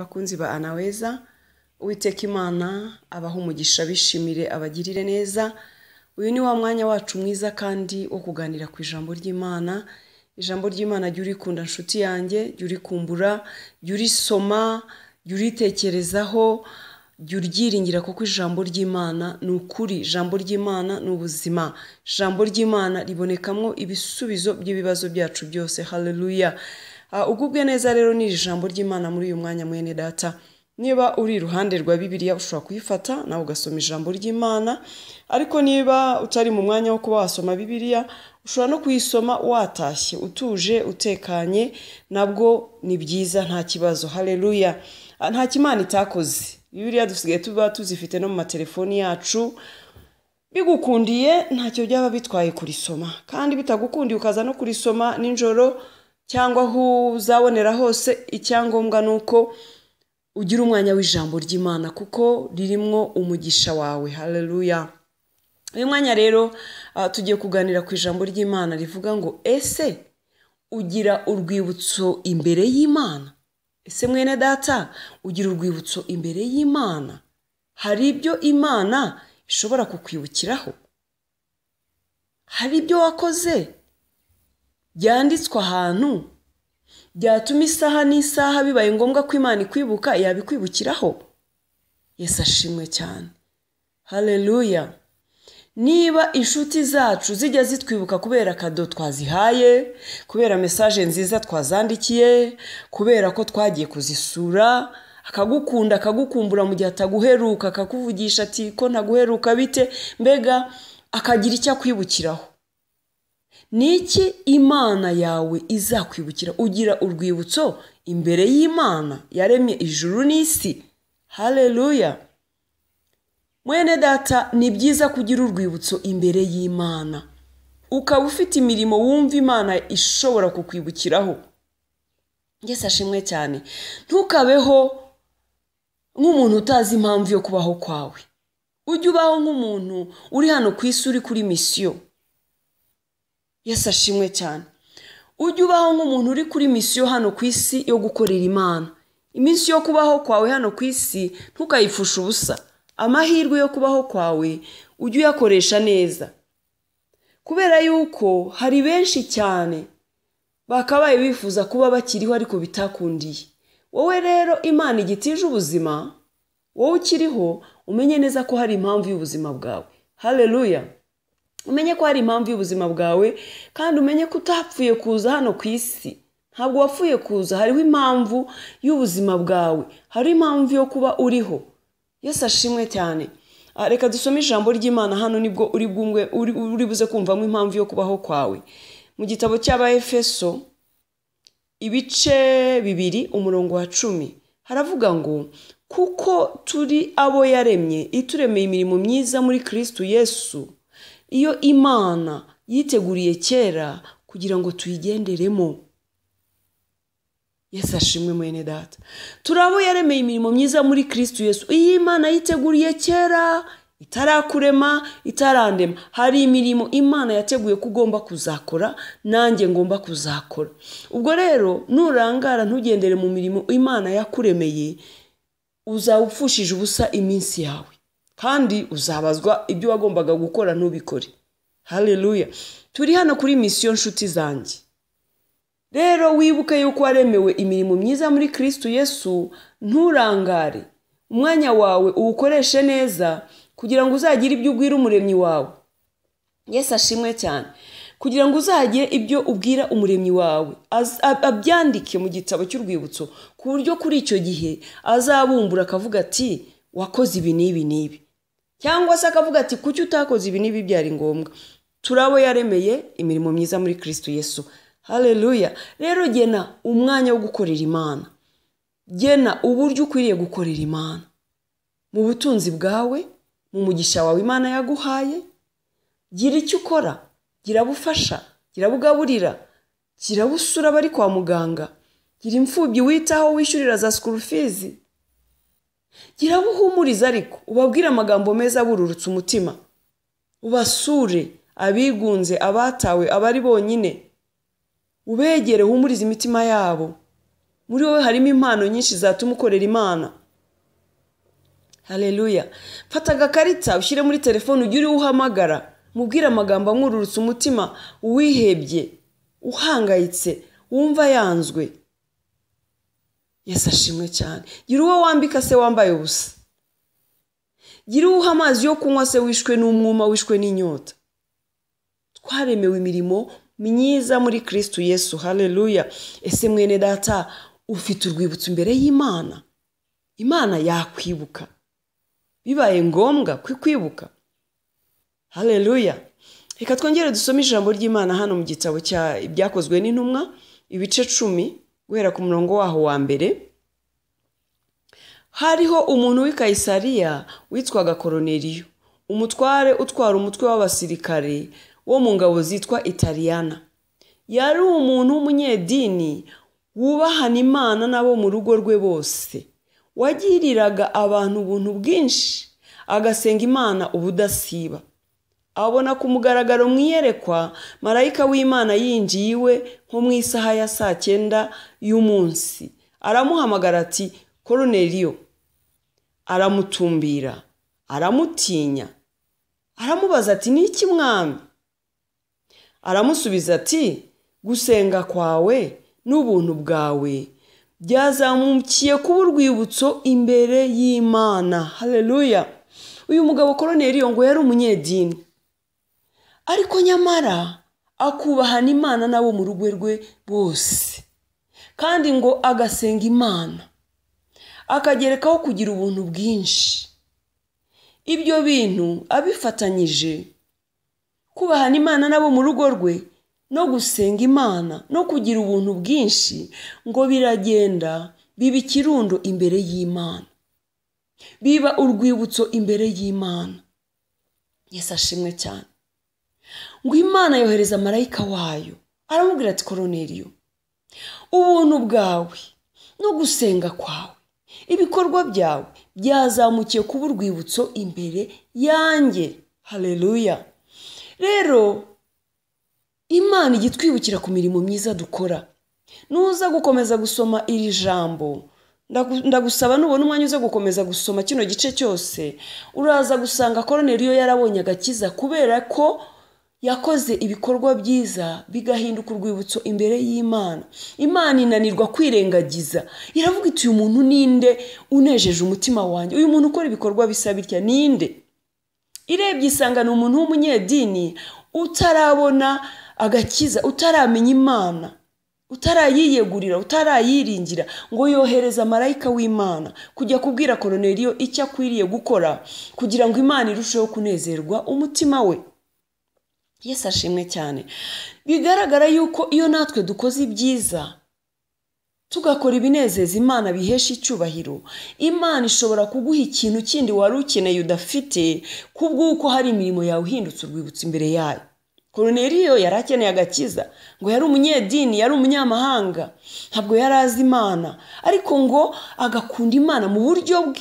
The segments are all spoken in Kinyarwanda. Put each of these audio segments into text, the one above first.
Bakunzi ba Anaweza, Uwiteka Imana abaha umugisha bishimire abagirire neza. Uyu ni wa mwanya wacu mwiza kandi wo kuganira ku ijambo ry'Imana. Ijambo ry'Imana jya urikunda nshuti yanjye, jya urikumbura, jya urisoma, jya uritekerezaho, jya uryiringira kuko ijambo ry'Imana ni ukuri, ijambo ry'Imana ni ubuzima, ijambo ry'Imana ribonekamo ibisubizo by'ibibazo byacu byose. Haleluya. Ugubwe neza rero ni ijambo ry'Imana muri uyu mwanya mwene data. Niba uri iruhande rwa Bibiliya ushobora kuyifata nawe ugasoma ijambo ry'Imana, ariko niba utari mu mwanya wo kuba wasoma Bibiliya ushobora no kuyisoma watashye utuje utekanye, nabwo ni byiza nta kibazo. Haleluya. Nta kimana itakoze. Bibiliya dusigaye tuba tuzifite no mu matelefoni yacu. Bigukundiye ntacyo byaba bitwaye kurisoma, kandi bitagukundiye ukaza no kurisoma ninjoro cyangwa aho uzabonera hose, icyangombwa nuko ugira umwanya w'ijambo ry'Imana kuko ririmwo umugisha wawe. Haleluya. Uyu mwanya rero tugiye kuganira ku ijambo ry'Imana rivuga ngo ese ugira urwibutso imbere y'Imana? Ese mwene data ugira urwibutso imbere y'Imana? Hari ibyo Imana ishobora kukwibukiraho? Hari ibyo wakoze byanditswe ahantu byatuma isaha n'isaha bibaye ngombwa ko Imana ikwibuka yabikwibukiraho? Yesu ashimwe cyane. Haleluya. Niba inshuti zacu zijya zitwibuka kubera kado twazihaye, kubera message nziza twazandikiye, kubera ko twagiye kuzisura, akagukunda akagukumbura mu gihe ataguheruka, akakuvugisha ati ko ntaguheruka bite, mbega akagira icyo akwibukiraho, niki Imana yawe izakwibukira? Ugira urwibutso imbere y'Imana yaremye ijuru n'isi. Haleluya. Mwene data, ni byiza kugira urwibutso imbere y'Imana, ukaba ufite imirimo wumva Imana ishobora kukwibukiraho. Yesu ashimwe cyane. Ntukabeho nk'umuntu utazi impamvu yo kubaho kwawe. Ujye ubaho nk'umuntu uri hano ku isi, uri kuri misiyo. Yesu ashimwe cyane. Ujye ubaho nk'umuntu uri kuri misiyo hano ku isi yo gukorera Imana. Iminsi yo kubaho kwawe hano ku isi ntukayipfushe ubusa. Amahirwe yo kubaho kwawe ujye uyakoresha neza, kubera yuko hari benshi cyane bakabaye bifuza kuba bakiriho ariko bitakundiye. Wowe rero Imana igitije ubuzima, wowe ukiriho umenye neza ko hari impamvu y'ubuzima bwawe. Haleluya. Umenye ko hari impamvu y'ubuzima bwawe, kandi umenye ko utapfuye kuza hano ku isi. Ntabwo wapfuye kuza, hariho impamvu y'ubuzima bwawe, hari impamvu yo kuba uriho. Yesu ashimwe cyane. Reka dusome ijambo ry'Imana hano, nibwo uri buze kumvamo impamvu yo kubaho kwawe. Mu gitabo cy'Abaefeso ibice 2 umurongo wa 10 haravuga ngo kuko turi abo yaremye ituremeye imirimo myiza muri Kristo Yesu, iyo Imana yiteguriye kera kugira ngo tuyigenderemo. Yesu ashimwe mwene data. Turabo yaremeye imirimo myiza muri Kristo Yesu. Iyi Imana yiteguriye kera, itarakurema, itarandema. Hari imirimo Imana yateguye ko ugomba kuzakora, nanjye ngomba kuzakora. Ubwo rero nurangara ntugendere mu mirimo Imana yakuremeye, uzawupfushije ubusa iminsi yawe, kandi uzabazwa ibyo wagombaga gukora ntubikore. Haleluya. Turi hano kuri misiyo nshuti zanjye. Rero wibuke yuko waremewe imirimo myiza muri Kristo Yesu. Nturangare, umwanya wawe uwukoreshe neza kugira ngo uzagire ibyo ubwira umuremyi wawe. Yesu ashimwe cyane. Kugira ngo uzagire ibyo ubwira umuremyi wawe, abyandike mu gitabo cy'urwibutso, ku buryo kuri icyo gihe azabumbura akavuga ati wakoze ibi n'ibi n'ibi, cyangwa se akavuga ati kuki utakoze ibi n'ibi byari ngombwa. Turabo yaremeye imirimo myiza muri Kristo Yesu. Haleluya. Rero gena umwanya wo gukorera Imana. Gena uburyo ukwiriye gukorera Imana. Mu butunzi bwawe, mu mugisha wawe Imana yaguhaye, gira icyo ukora. Gira bufasha, gira bugaburira, gira busura bari kwa muganga, gira imfubyi witaho wishyurira za school fees. Gira buhumuriza, ariko ubabwire amagambo meza bururutse umutima. Ubasure abigunze, abatawe, abari bonyine. Ubegere humuriza imitima yabo. muri wowe harimo impano nyinshi zatuma ukorera Imana. Haleluya. Fata agakarita ushyire muri telefone, ugire uhamagara, mubwire amagambo amwururutsa umutima, uwihebye, uhangayitse, wumva yanzwe. Yesu ashimwe cyane. Gira uwo wambika se wambaye ubusa. Gira uha amazi yo kunywa se wishwe n'umwuma, wishwe n'inyota. Twaremewe imirimo myiza muri Kristo Yesu. Haleluya. Ese mwene data, ufite urwibutso imbere y'Imana? Imana yakwibuka bibaye ngombwa kwibuka. Haleluya. Reka twongere dusome ijambo ry'Imana hano mu gitabo cya ibyakozwe n'intumwa, ibice 10 guhera ku murongo waho wa mbere. Hariho umuntu w'i Kayisariya witwaga Koroneliyo, umutware utwara umutwe w'abasirikare wo mu ngabo zitwa Italiyana. Yari umuntu w'umunyedini wubahana Imana n'abo mu rugo rwe bose. Wagiriraga abantu ubuntu bwinshi, agasenga Imana ubudasiba. Abona ku mugaragaro mwiyerekwa marayika w'Imana yinjiye iwe nko mu isaha ya 9 y'umunsi. Aramuhamagara ati, Koroneliyo. Aramutumbira, aramutinya. Aramubaza ati, ni iki mwami? Aramusubiza ati, gusenga kwawe n'ubuntu bwawe byazamukiye kuba urwibutso imbere y'Imana. Haleluya. Uyu mugabo Koroneliyo ngo yari umunyedini, ariko nyamara akubahana Imana n'abo mu rugo rwe bose, kandi ngo agasenga Imana, akagerekaho kugira ubuntu bwinshi. Ibyo bintu abifatanyije, kubahana Imana n'abo mu rugo rwe no gusenga Imana no kugira ubuntu bwinshi, ngo biragenda biba ikirundo imbere y'Imana, biba urwibutso imbere y'Imana. Yesu ashimwe cyane. Ngo Imana yohereza marayika wayo, aramubwira ati, Koroneliyo, ubuntu bwawe no gusenga kwawe, ibikorwa byawe byazamukiye kuba urwibutso imbere yanjye. Haleluya. Rero Imana igitwibukira ku mirimo myiza dukora. Nuza gukomeza gusoma iri jambo, ndagusaba nubona umwanya uze gukomeza gusoma kino gice cyose, uraza gusanga Koroneliyo yarabonye agakiza kubera ko yakoze ibikorwa byiza bigahinduka urwibutso imbere y'Imana. Imana inanirwa kwirengagiza, iravuga iti, uyu muntu ninde unejeje umutima wanjye? Uyu muntu ukora ibikorwa bisa bitya ninde? Irebye isanga ni umuntu w'umunyedini utarabona agakiza, utaramenya Imana, utarayiyegurira, utarayiringira, ngo yohereza marayika w'Imana kujya kubwira Koroneliyo icyo akwiriye gukora kugira ngo Imana irusheho kunezerwa umutima we. Yesu ashimwe cyane. Bigaragara yuko iyo natwe dukoze ibyiza, tugakora ibinezeza Imana bihesha icyubahiro, Imana ishobora kuguha ikintu kindi wari ukeneye udafite, kubw'uko hari imirimo yawe uhindutse urwibutso imbere yayo. Koroneliyo yari akeneye agakiza, ngo yari umunyedini, yari umunyamahanga, ntabwo yari azi Imana, ariko ngo agakunda Imana mu buryo bwe,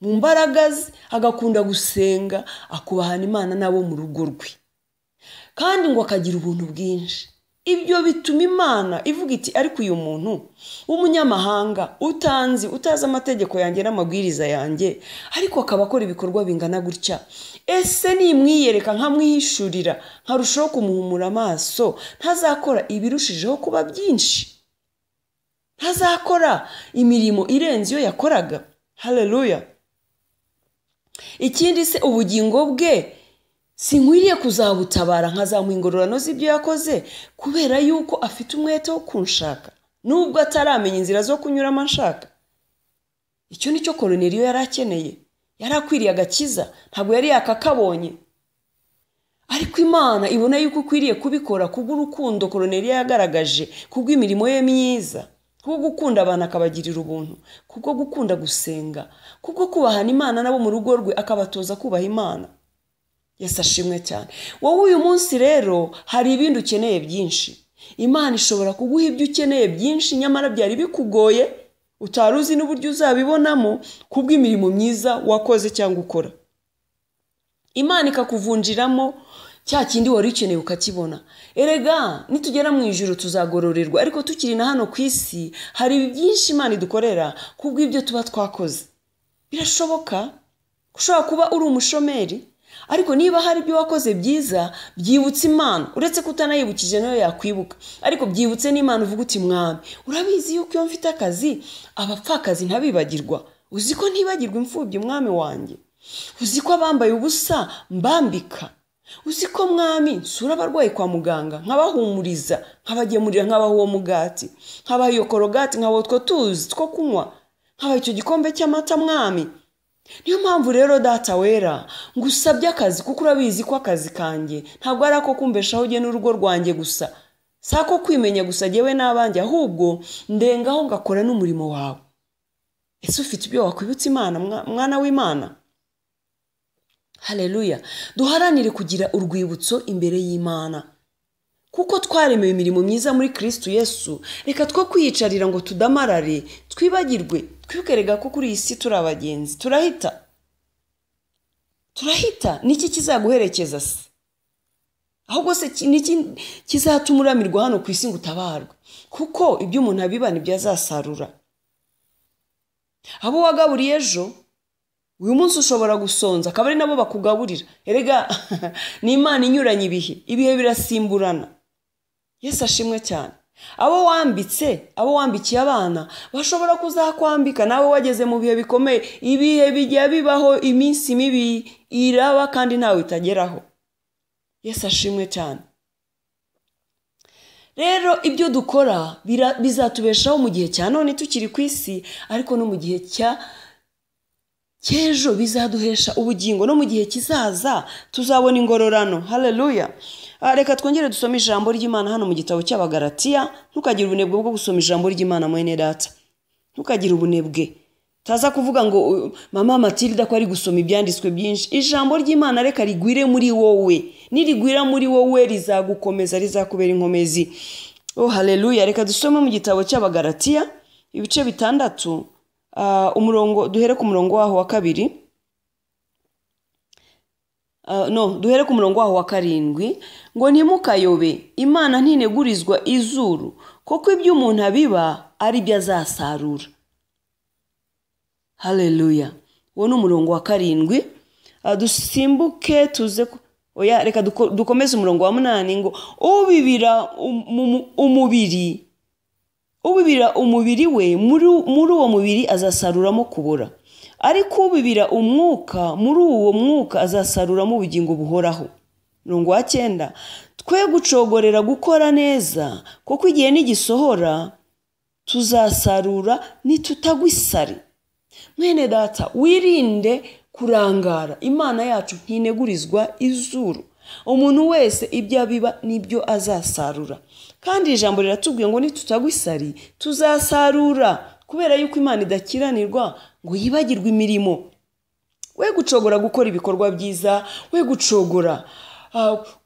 mu mbaraga ze, agakunda gusenga, akubahana Imana n'abo mu rugo rwe, kandi ngo akagira ubuntu bwinshi. Ibyo bituma Imana ivuga iti, ariko uyu muntu w'umunyamahanga, utazi amategeko yanjye n'amabwiriza yanjye, ariko akaba akora ibikorwa bingana gutya, ese nimwiyereka nkamwihishurira, nkarushaho kumuhumura amaso, ntazakora ibirushijeho kuba byinshi? Ntazakora imirimo irenze iyo yakoraga? Haleluya. Ikindi se, ubugingo bwe sinkwiriye kuzabutabara nkazamuha ingororano z'ibyo yakoze, kubera yuko afite umwete wo kunshaka nubwo ataramenya inzira zo kunyuramo anshaka? Icyo nicyo Koroneliyo yari akeneye. Yari akwiriye agakiza, ntabwo yari yakakabonye, ariko Imana ibona yuko ukwiriye kubikora kubw'urukundo Koroneliyo yagaragaje, kubw'imirimo ye myiza, kubwo gukunda abantu akabagirira ubuntu, kubwo gukunda gusenga, kubwo kubahana Imana n'abo mu rugo rwe akabatoza kubaha Imana. Yesu ashimwe cyane. Wowe uyu munsi rero hari ibindi ukeneye byinshi. Imana ishobora kuguha ibyo ukeneye byinshi, nyamara byari bikugoye, utaruzi n'uburyo uzabibonamo kubw'imirimo myiza wakoze cyangwa ukora. Imana ikakuvunjiramo cya kindi wari ukeneye ukakibona. Erega nitugera mu ijuru tuzagororerwa, ariko tukiri na hano ku isi hari byinshi Imana idukorera kubw'ibyo tuba twakoze. Birashoboka ushobora kuba uri umushomeri, ariko niba hari ibyo wakoze byiza, byibutse Imana. Uretse kutanayibukije nayo yakwibuka, ariko byibutse n'Imana, uvuga uti Mwami, urabizi yuko iyo mfite akazi abapfakazi ntabibagirwa. Uzi ko ntibagirwa imfubyi Mwami wanjye. Uzi ko abambaye ubusa mbambika. Uzi ko Mwami nsura abarwayi kwa muganga nkabahumuriza, nkabagemurira, nkabaha uwo mugati, nkabaha iyo korogati, nkabaha utwo tuzi two kunywa, nkabaha icyo gikombe cy'amata Mwami. Niyo mpamvu rero Data wera ngusabye akazi, kuko urabizi ko akazi kanjye ntabwo ari ako kumbeshaho ujye n'urugo rwanjye gusa, si ako kwimenya gusa jyewe n'abanjye, ahubwo ndengaho ngakora n'umurimo wawe. Ese ufite ibyo wakwibutsa Imana, mwana w'Imana? Haleluya. Duharanire kugira urwibutso imbere y'Imana, kuko twaremewe imirimo myiza muri Kristo Yesu. Reka two kwiyicarira ngo tudamarare, twibagirwe, twibukerega ko kuri iyi si turi abagenzi. Turahita. Niki kizaguherekeza se? Ahubwo se niki kizatuma uramirwa hano ku isi ngo utabarwe? Kuko ibyo umuntu abiba nibyo azasarura. Abo wagaburiye ejo, uyu munsi ushobora gusonza, akaba ari nabo bakugaburira. Erega ni Imana inyuranye ibihe birasimburana. Yesu ashimwe cyane. Abo wambikiye abana bashobora kuzakwambika, nawe wageze mu bihe bikomeye. Ibihe bijya bibaho, iminsi mibi iraba kandi nawe itageraho. Yesu ashimwe cyane. Rero ibyo dukora bizatubeshaho mu gihe cya none tukiri ku isi, ariko no mu gihe cy'ejo bizaduhesha ubugingo, no mu gihe kizaza tuzabona ingororano. Haleluya. Reka twongere dusome ijambo ry'Imana hano mu gitabo cy'Abagalatiya. Ntukagire ubunebwe bwo gusoma ijambo ry'Imana mwene data. Ntukagire ubunebwe. Taza kuvuga ngo mama Matilda ko ari gusoma ibyanditswe byinshi. Ijambo ry'Imana reka rigwire muri wowe. Nirigwira muri wowe rizagukomeza, rizakubera inkomezi. Oh haleluya. Reka dusome mu gitabo cy'Abagalatiya ibice 6, duhere ku murongo waho wa 2. Duhere ku murongo waho wa 7. Ngo ntimukayobe, Imana ntinegurizwa izuru, kuko ibyo umuntu abiba ari byo azasarura. Haleluya. Uwo ni umurongo wa 7. Dusimbuke tuze reka dukomeze umurongo wa 8. Ngo ubibira umubiri we, muri uwo mubiri azasaruramo kubora, ariko ubibira umwuka, muri uwo mwuka azasaruramo ubugingo buhoraho. Umurongo wa 9. Twe gucogorera gukora neza, kuko igihe nigisohora tuzasarura nitutagwa isari. Mwene data, wirinde kurangara. Imana yacu ntinegurizwa izuru. Umuntu wese ibyo abiba nibyo azasarura, kandi ijambo riratubwiye ngo nitutagwa isari tuzasarura, kubera yuko Imana idakiranirwa ngo yibagirwe imirimo. We gucogora gukora ibikorwa byiza, we gucogora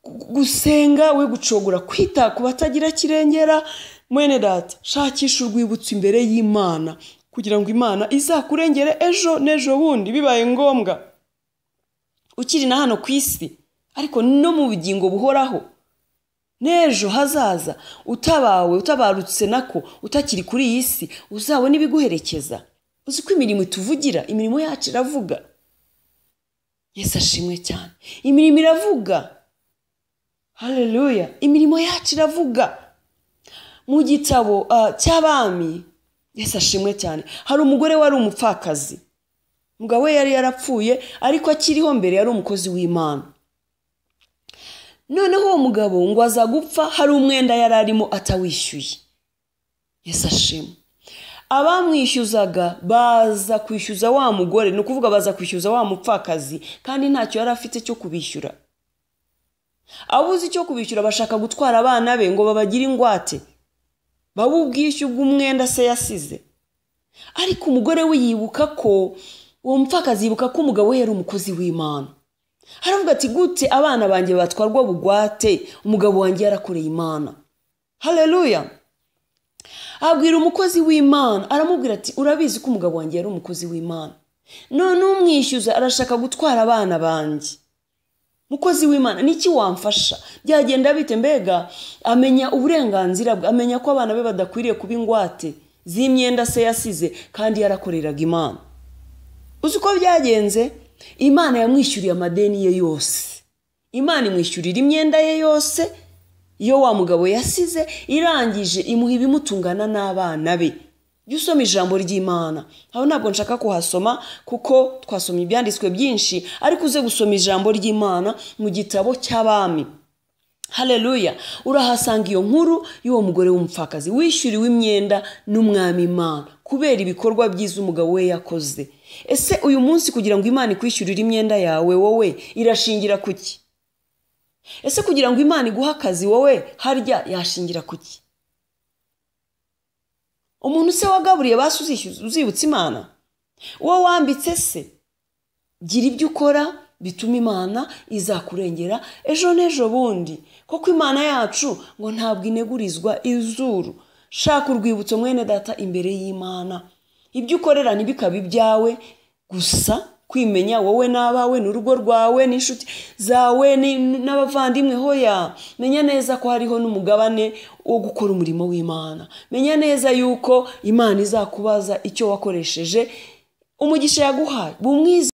gusenga, we gucogora kwita ku batagira kirengera. Mwene data, shakisha urwibutso imbere y'Imana, kugira ngo Imana izakurengere ejo n'ejo bundi bibaye ngombwa, ukiri na hano ku isi, ariko no mu bugingo buhoraho n'ejo hazaza. Utabarutse nako utakiri kuri iyi si, uzabona ibiguherekeza. Uzi ko imirimo ituvugira, imirimo yacu iravuga. Yesu ashimwe cyane. Imirimo iravuga. Haleluya. Imirimo yacu iravuga. Mu gitabo cy'Abami, Yesu ashimwe cyane, hari umugore wari umupfakazi. Umugabo we yari yarapfuye, ariko akiriho mbere yari umukozi w'Imana. Noneho uwo mugabo ngo aza gupfa, hari umwenda yari arimo atawishyuye. Yesu ashimwe. Abamwishyuzaga baza kwishyuza wa mugore, ni ukuvuga baza kwishyuza wa mupfakazi, kandi ntacyo yari afite cyo kubishyura. Abuze icyo kubishyura, bashaka gutwara abana be ngo babagire ingwate, babubwishyu bw'umwenda se yasize. Ariko umugore we yibuka ko, uwo mupfakazi yibuka ko umugabo we yari umukozi w'Imana. Haravuga ati, gute abana banjye batwarwa bugwate, umugabo wanjye yarakoreye Imana. Haleluya. Abwira umukozi w'Imana, aramubwira ati, urabizi ko umugabo wanjye yari umukozi w'Imana, none umwishyuza arashaka gutwara abana banjye. mukozi w'Imana niki wamfasha? Byagenda bite? Mbega amenya uburenganzira bwe, amenya ko abana be badakwiriye kuba ingwate z'imyenda se yasize kandi yarakoreraga Imana. Uzi uko byagenze? Imana yamwishyuriye amadeni ye yose. Imana imwishyurira imyenda ye yose iyo wa mugabo yasize, irangije imuha ibimutungana n'abana be. Jya usoma ijambo ry'Imana. Aho ntabwo nshaka kuhasoma kuko twasomye ibyanditswe byinshi, ariko uze gusoma ijambo ry'Imana mu gitabo cy'Abami. Haleluya. Urahasanga iyo nkuru y'uwo mugore w'umupfakazi wishyuriwe imyenda n'umwami Imana kubera ibikorwa byiza umugabo we yakoze. Ese uyu munsi kugira ngo Imana ikwishyurire imyenda yawe, wowe irashingira kuki? Ese kugira ngo Imana iguhe akazi, wowe harya yashingira kuki? Umuntu se wagaburiye basi uzibutsa Imana? Uwo wambitse se? Gira ibyo ukora bituma Imana izakurengera ejo n'ejo bundi, kuko Imana yacu ngo ntabwo inegurizwa izuru. Shaka urwibutso mwene data imbere y'Imana. Ibyo ukorera ntibikabe ibyawe gusa, kwimenya wowe n'abawe n'urugo rwawe n'inshuti zawe n'abavandimwe. Hoya, menya neza ko hariho n'umugabane wo gukora umurimo w'Imana. Menya neza yuko Imana izakubaza icyo wakoresheje umugisha yaguhaye. Bumwiza